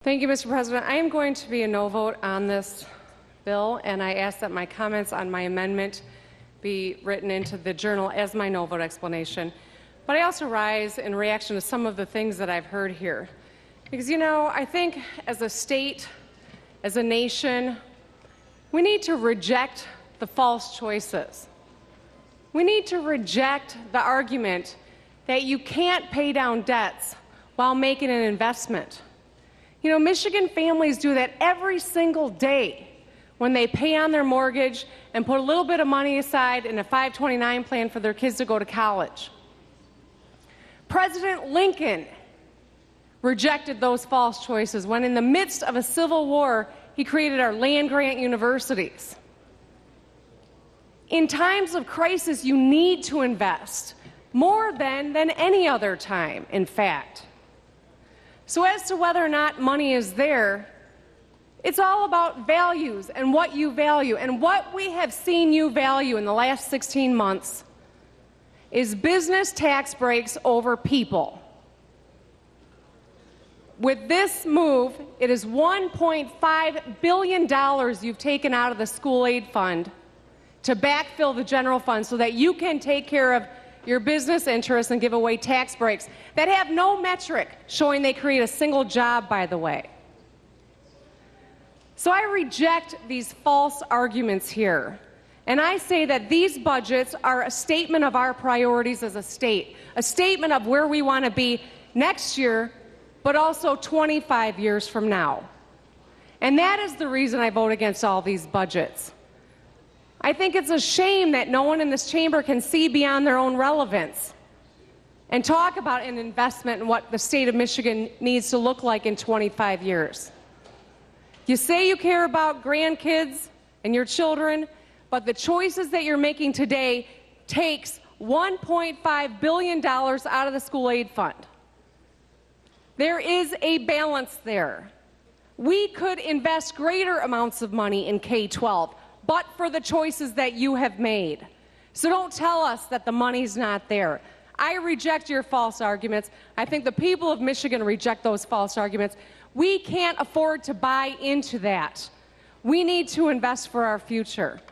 Thank you, Mr. President. I am going to be a no vote on this bill, and I ask that my comments on my amendment be written into the journal as my no vote explanation. But I also rise in reaction to some of the things that I've heard here. Because, I think as a state, as a nation, we need to reject the false choices. We need to reject the argument that you can't pay down debts while making an investment. Michigan families do that every single day when they pay on their mortgage and put a little bit of money aside in a 529 plan for their kids to go to college. President Lincoln rejected those false choices when in the midst of a civil war, he created our land-grant universities. In times of crisis, you need to invest more than any other time, in fact. So as to whether or not money is there, it's all about values and what you value. And what we have seen you value in the last 16 months is business tax breaks over people. With this move, it is $1.5 billion you've taken out of the school aid fund to backfill the general fund so that you can take care of your business interests and give away tax breaks that have no metric showing they create a single job, by the way. So I reject these false arguments here. And I say that these budgets are a statement of our priorities as a state, a statement of where we want to be next year, but also 25 years from now. And that is the reason I vote against all these budgets. I think it's a shame that no one in this chamber can see beyond their own relevance and talk about an investment in what the state of Michigan needs to look like in 25 years. You say you care about grandkids and your children, but the choices that you're making today takes $1.5 billion out of the school aid fund. There is a balance there. We could invest greater amounts of money in K-12, but for the choices that you have made. So don't tell us that the money's not there. I reject your false arguments. I think the people of Michigan reject those false arguments. We can't afford to buy into that. We need to invest for our future.